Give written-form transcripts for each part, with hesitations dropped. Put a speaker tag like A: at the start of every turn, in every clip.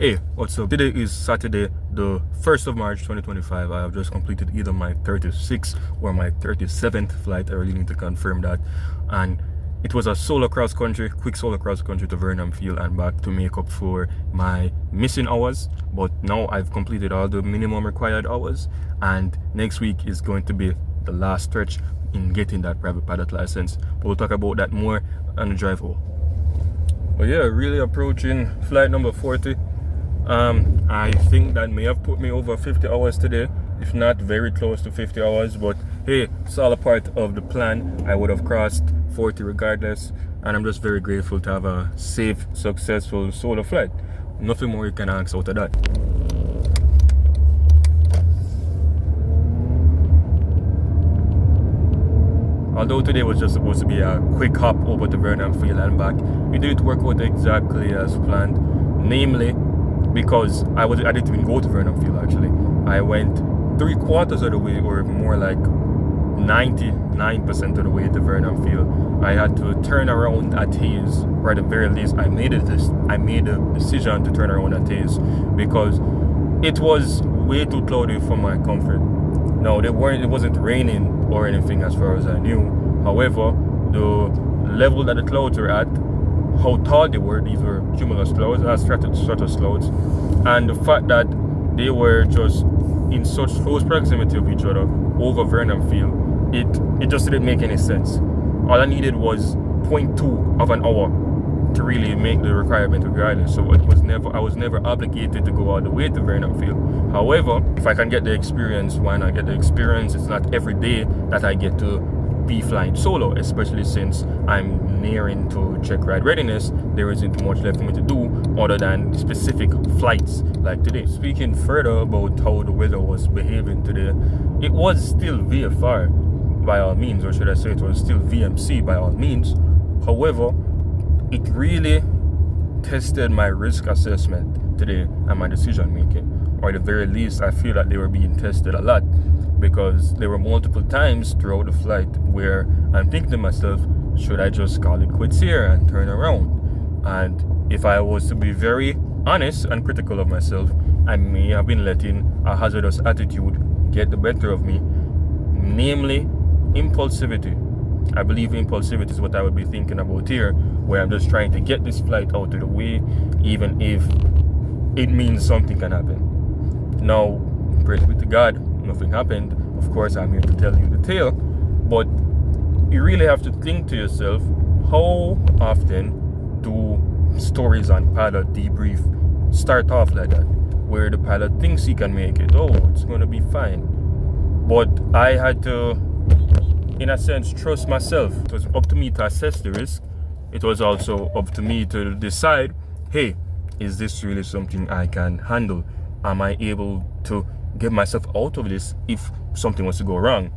A: Hey, what's up? Today is Saturday, the 1st of March 2025. I have just completed either my 36th or my 37th flight. I really need to confirm that. And it was a solo cross country, quick solo cross country to Vernon Field and back to make up for my missing hours. But now I've completed all the minimum required hours, and next week is going to be the last stretch in getting that private pilot license. But we'll talk about that more on the drive home. But yeah, really approaching flight number 40. I think that may have put me over 50 hours today, if not very close to 50 hours, but hey, it's all a part of the plan. I would have crossed 40 regardless, and I'm just very grateful to have a safe, successful solo flight. Nothing more you can ask out of that. Although today was just supposed to be a quick hop over to Vernon Field and back, it didn't work out exactly as planned, namely because I didn't even go to Vernon Field actually. I went 3/4 of the way, or more like 99% of the way to Vernon Field. I had to turn around at Hayes, or at the very least I made a decision to turn around at Hayes because it was way too cloudy for my comfort. Now it wasn't raining or anything as far as I knew. However, the level that the clouds were at, how tall they were, these were cumulus clouds, stratus clouds, and the fact that they were just in such close proximity of each other over Vernon Field, it just didn't make any sense. All I needed was 0.2 of an hour to really make the requirement regardless. So I was never obligated to go all the way to Vernon Field. However, if I can get the experience, why not get the experience? It's not every day that I get to be flying solo, especially since I'm nearing to Checkride readiness. There isn't much left for me to do other than specific flights like today. Speaking further about how the weather was behaving today, it was still VFR by all means, or should I say it was still VMC by all means. However, it really tested my risk assessment today and my decision making, or at the very least I feel that they were being tested a lot, because there were multiple times throughout the flight where I'm thinking to myself, should I just call it quits here and turn around? And if I was to be very honest and critical of myself, I may have been letting a hazardous attitude get the better of me, namely impulsivity. I believe impulsivity is what I would be thinking about here, where I'm just trying to get this flight out of the way, even if it means something can happen. Now, praise be to God, nothing happened. Of course, I'm here to tell you the tale, but you really have to think to yourself, how often do stories on pilot debrief start off like that, where the pilot thinks he can make it, oh, it's going to be fine. But I had to, in a sense, trust myself. It was up to me to assess the risk. It was also up to me to decide, hey, is this really something I can handle? Am I able to get myself out of this if something was to go wrong?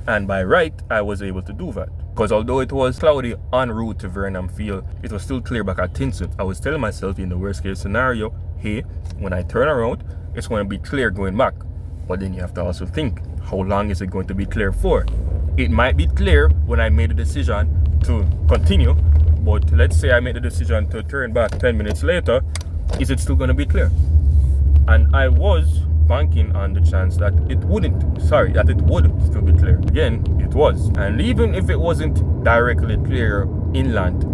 A: And by right, I was able to do that. Because although it was cloudy en route to Vernon Field, it was still clear back at Tinson. I was telling myself in the worst case scenario, hey, when I turn around, it's going to be clear going back. But then you have to also think, how long is it going to be clear for? It might be clear when I made the decision to continue, but let's say I made the decision to turn back 10 minutes later, is it still going to be clear? And I was banking on the chance that it would still be clear. Again, it was. And even if it wasn't directly clear inland,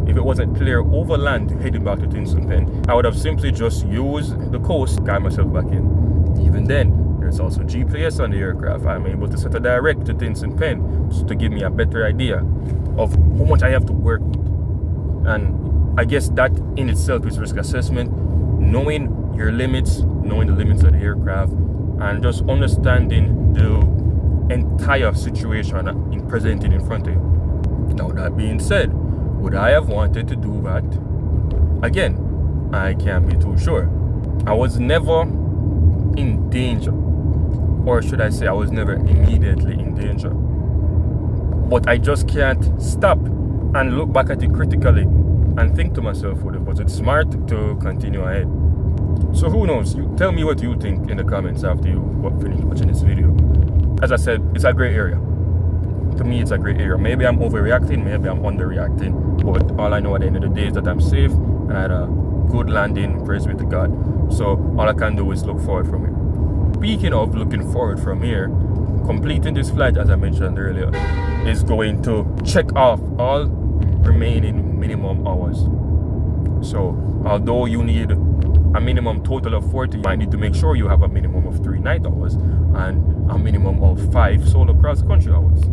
A: if it wasn't clear overland heading back to Tinson Pen, I would have simply just used the coast to guide myself back in. Even then, there's also GPS on the aircraft. I'm able to set a direct to Tinson Pen to give me a better idea of how much I have to work with. And I guess that in itself is risk assessment, knowing your limits, knowing the limits of the aircraft, and just understanding the entire situation presented in front of you. Now, that being said, would I have wanted to do that? Again, I can't be too sure. I was never in danger, or should I say I was never immediately in danger. But I just can't stop and look back at it critically and think to myself, was it smart to continue ahead? So who knows? You tell me what you think in the comments after you finish watching this video. As I said, it's a great area. To me, it's a great area. Maybe I'm overreacting, maybe I'm underreacting, but all I know at the end of the day is that I'm safe, and I had a good landing, praise be to God. So all I can do is look forward from here. Speaking of looking forward from here, completing this flight, as I mentioned earlier, is going to check off all remaining minimum hours. So although you need a minimum total of 40, you might need to make sure you have a minimum of 3 night hours and a minimum of 5 solo cross country hours.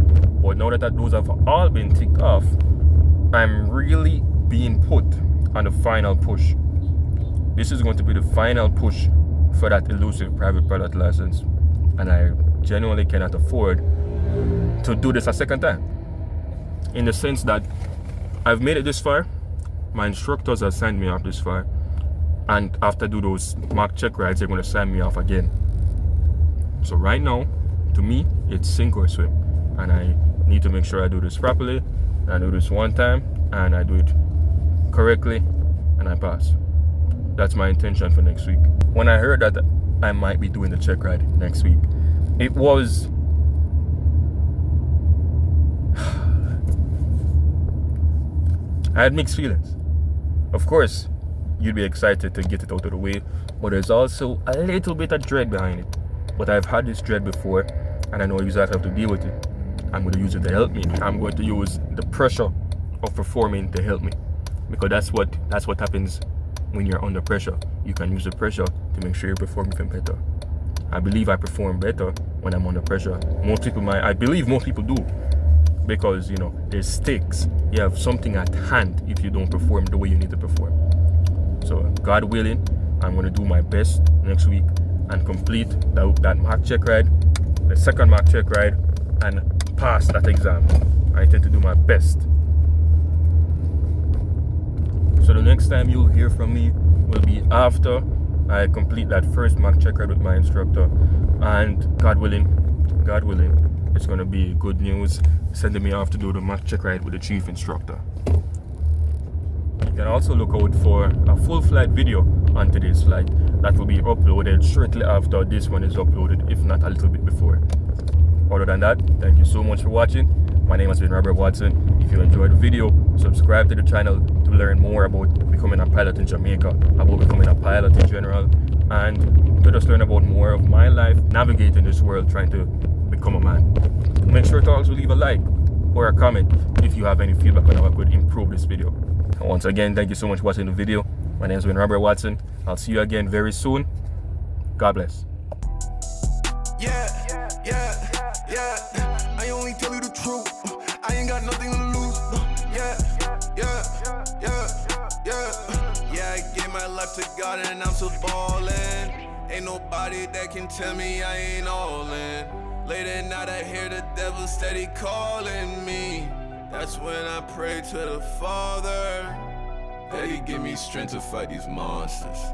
A: But now that those have all been ticked off, I'm really being put on the final push. This is going to be the final push for that elusive private pilot license, and I genuinely cannot afford to do this a second time, in the sense that I've made it this far, my instructors have signed me off this far, and after I do those mock check rides, they're going to sign me off again. So right now, to me, it's sink or swim, and I need to make sure I do this properly. I do this one time and I do it correctly and I pass. That's my intention for next week. When I heard that I might be doing the check ride next week, it was I had mixed feelings. Of course, you'd be excited to get it out of the way, but there's also a little bit of dread behind it. But I've had this dread before, and I know exactly how to deal with it. I'm going to use it to help me. I'm going to use the pressure of performing to help me, because that's what happens when you're under pressure. You can use the pressure to make sure you perform even better. I believe I perform better when I'm under pressure. I believe most people do, because there's stakes. You have something at hand if you don't perform the way you need to perform. So God willing, I'm going to do my best next week and complete that mock check ride, the second mock check ride, and pass that exam. I intend to do my best. So the next time you'll hear from me will be after I complete that first mock check ride with my instructor, and God willing, it's going to be good news sending me off to do the mock check ride with the chief instructor. You can also look out for a full flight video on today's flight that will be uploaded shortly after this one is uploaded, if not a little bit before. Other than that, thank you so much for watching. My name has been Robert Watson. If you enjoyed the video, subscribe to the channel to learn more about becoming a pilot in Jamaica, about becoming a pilot in general, and to just learn about more of my life navigating this world trying to become a man. Make sure to also leave a like or a comment if you have any feedback on how I could improve this video. And once again, thank you so much for watching the video. My name has been Robert Watson. I'll see you again very soon. God bless.
B: Yeah. I only tell you the truth. I ain't got nothing to lose. Yeah, I gave my life to God and I'm still ballin'. Ain't nobody that can tell me I ain't all in. Late at night I hear the devil steady calling me. That's when I pray to the Father that He give me strength to fight these monsters.